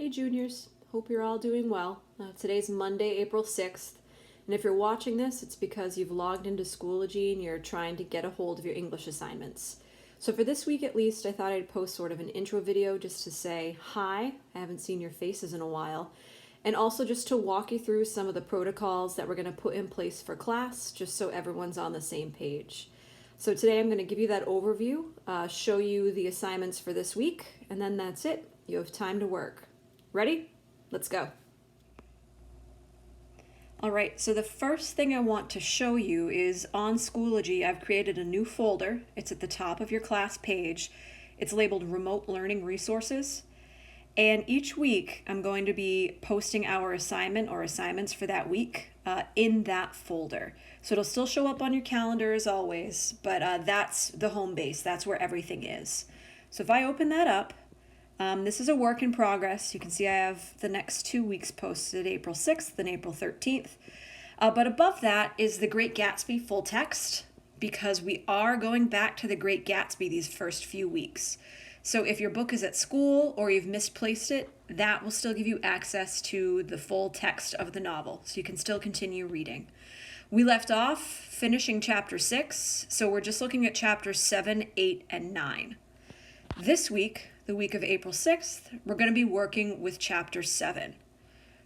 Hey juniors, hope you're all doing well. Today's Monday, April 6th, and if you're watching this, it's because you've logged into Schoology and you're trying to get a hold of your English assignments. So for this week at least, I thought I'd post sort of an intro video just to say hi, I haven't seen your faces in a while, and also just to walk you through some of the protocols that we're going to put in place for class, just so everyone's on the same page. So today I'm going to give you that overview, show you the assignments for this week, and then that's it. You have time to work. Ready? Let's go. All right, so the first thing I want to show you is on Schoology, I've created a new folder. It's at the top of your class page. It's labeled Remote Learning Resources. And each week, I'm going to be posting our assignment or assignments for that week in that folder. So it'll still show up on your calendar as always, but that's the home base. That's where everything is. So if I open that up, this is a work in progress. You can see I have the next 2 weeks posted, April 6th and April 13th. But above that is the Great Gatsby full text, because we are going back to the Great Gatsby these first few weeks. So if your book is at school or you've misplaced it, that will still give you access to the full text of the novel, so you can still continue reading. We left off finishing chapter 6, so we're just looking at chapters 7, 8, and 9. This week, the week of April 6th, we're going to be working with chapter 7.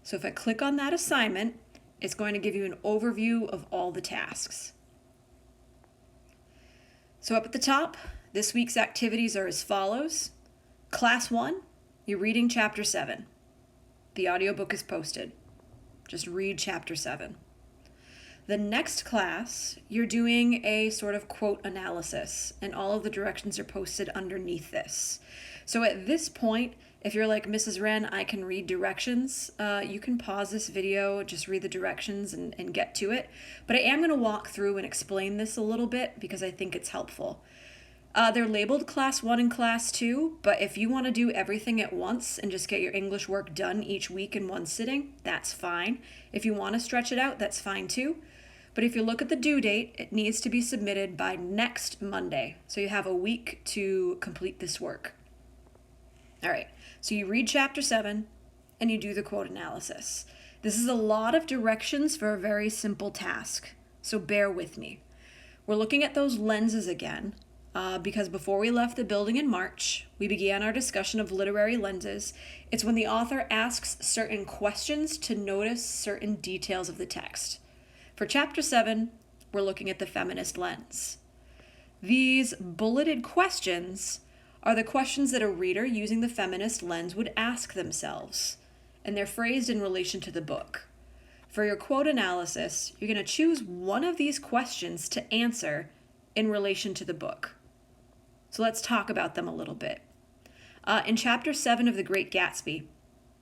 So if I click on that assignment, it's going to give you an overview of all the tasks. So up at the top, this week's activities are as follows. Class 1, you're reading chapter 7. The audiobook is posted. Just read chapter 7. The next class, you're doing a sort of quote analysis, and all of the directions are posted underneath this. So at this point, if you're like Mrs. Wren, I can read directions, you can pause this video, just read the directions and get to it. But I am going to walk through and explain this a little bit because I think it's helpful. They're labeled Class 1 and Class 2, but if you want to do everything at once and just get your English work done each week in one sitting, that's fine. If you want to stretch it out, that's fine too. But if you look at the due date, it needs to be submitted by next Monday. So you have a week to complete this work. All right, so you read chapter 7 and you do the quote analysis. This is a lot of directions for a very simple task, so bear with me. We're looking at those lenses again, because before we left the building in March, we began our discussion of literary lenses. It's when the author asks certain questions to notice certain details of the text. For chapter 7, we're looking at the feminist lens. These bulleted questions are the questions that a reader using the feminist lens would ask themselves, and they're phrased in relation to the book. For your quote analysis, you're going to choose one of these questions to answer in relation to the book. So let's talk about them a little bit. In chapter 7 of The Great Gatsby,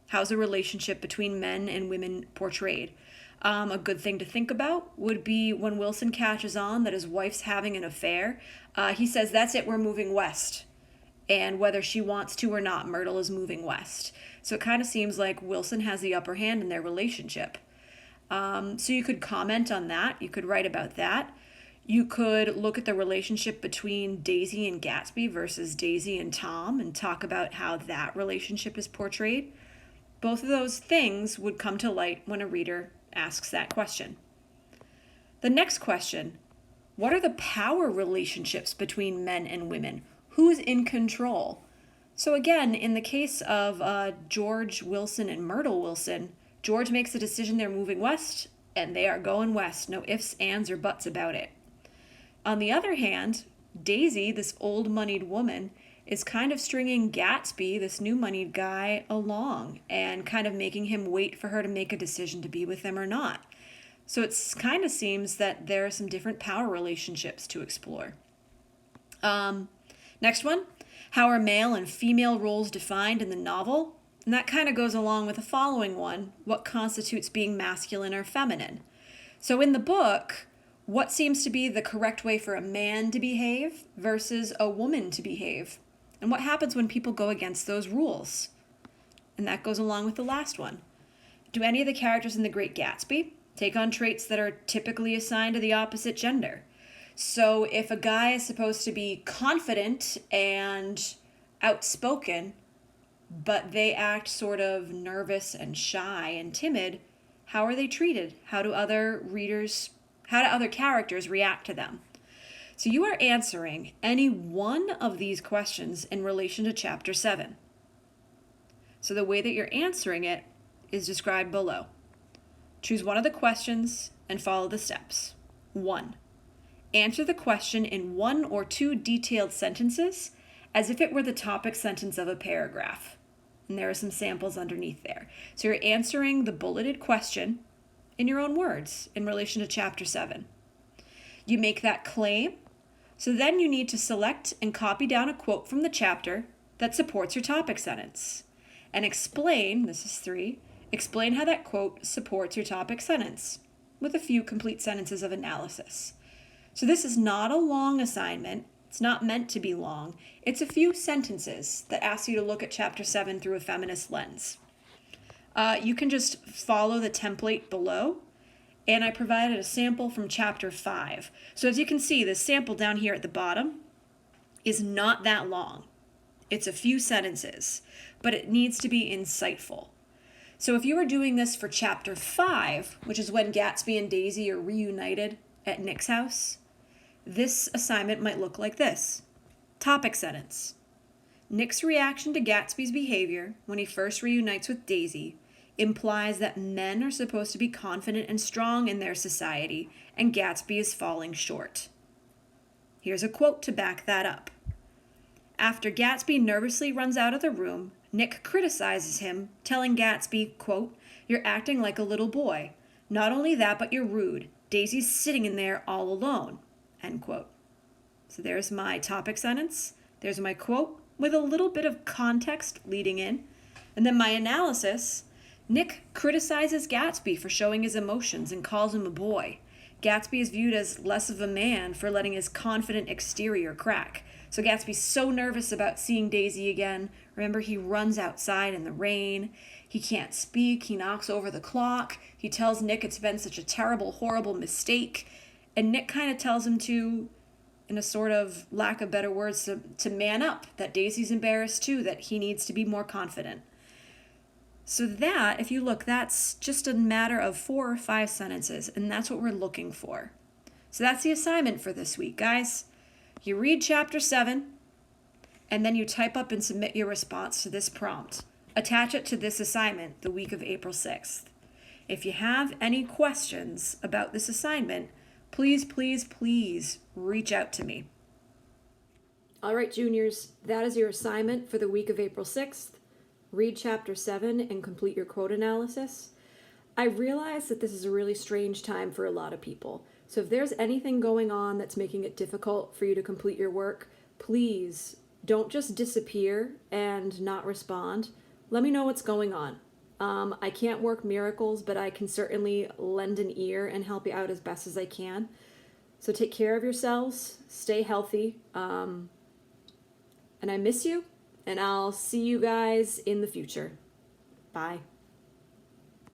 how's the relationship between men and women portrayed? A good thing to think about would be when Wilson catches on that his wife's having an affair. He says, "That's it, we're moving west." And whether she wants to or not, Myrtle is moving west. So it kind of seems like Wilson has the upper hand in their relationship. So you could comment on that. You could write about that. You could look at the relationship between Daisy and Gatsby versus Daisy and Tom and talk about how that relationship is portrayed. Both of those things would come to light when a reader asks that question. The next question, what are the power relationships between men and women? Who's in control? So again, in the case of George Wilson and Myrtle Wilson, George makes a decision they're moving west, and they are going west. No ifs, ands, or buts about it. On the other hand, Daisy, this old moneyed woman, is kind of stringing Gatsby, this new moneyed guy, along and kind of making him wait for her to make a decision to be with him or not. So it kind of seems that there are some different power relationships to explore. Next one, how are male and female roles defined in the novel? And that kind of goes along with the following one, what constitutes being masculine or feminine? So in the book, what seems to be the correct way for a man to behave versus a woman to behave? And what happens when people go against those rules? And that goes along with the last one. Do any of the characters in The Great Gatsby take on traits that are typically assigned to the opposite gender? So if a guy is supposed to be confident and outspoken, but they act sort of nervous and shy and timid, how are they treated? How do other characters react to them? So you are answering any one of these questions in relation to chapter 7. So the way that you're answering it is described below. Choose one of the questions and follow the steps. 1. Answer the question in 1 or 2 detailed sentences as if it were the topic sentence of a paragraph. And there are some samples underneath there. So you're answering the bulleted question in your own words in relation to chapter 7. You make that claim, so then you need to select and copy down a quote from the chapter that supports your topic sentence. And explain, this is 3, explain how that quote supports your topic sentence with a few complete sentences of analysis. So this is not a long assignment. It's not meant to be long. It's a few sentences that ask you to look at chapter 7 through a feminist lens. You can just follow the template below, and I provided a sample from chapter 5. So as you can see, the sample down here at the bottom is not that long. It's a few sentences, but it needs to be insightful. So if you were doing this for chapter 5, which is when Gatsby and Daisy are reunited at Nick's house, this assignment might look like this. Topic sentence. Nick's reaction to Gatsby's behavior when he first reunites with Daisy implies that men are supposed to be confident and strong in their society, and Gatsby is falling short. Here's a quote to back that up. After Gatsby nervously runs out of the room, Nick criticizes him, telling Gatsby, quote, "You're acting like a little boy. Not only that, but you're rude. Daisy's sitting in there all alone," end quote. So there's my topic sentence. There's my quote with a little bit of context leading in. And then my analysis. Nick criticizes Gatsby for showing his emotions and calls him a boy. Gatsby is viewed as less of a man for letting his confident exterior crack. So Gatsby's so nervous about seeing Daisy again. Remember, he runs outside in the rain. He can't speak. He knocks over the clock. He tells Nick it's been such a terrible, horrible mistake. And Nick kind of tells him to, in a sort of lack of better words, to man up, that Daisy's embarrassed too, that he needs to be more confident. So that, if you look, that's just a matter of 4 or 5 sentences, and that's what we're looking for. So that's the assignment for this week, guys. You read chapter 7, and then you type up and submit your response to this prompt. Attach it to this assignment the week of April 6th. If you have any questions about this assignment, please, please, please reach out to me. All right, juniors, that is your assignment for the week of April 6th. Read chapter 7 and complete your quote analysis. I realize that this is a really strange time for a lot of people. So if there's anything going on that's making it difficult for you to complete your work, please don't just disappear and not respond. Let me know what's going on. I can't work miracles, but I can certainly lend an ear and help you out as best as I can. So take care of yourselves, stay healthy, and I miss you, and I'll see you guys in the future. Bye.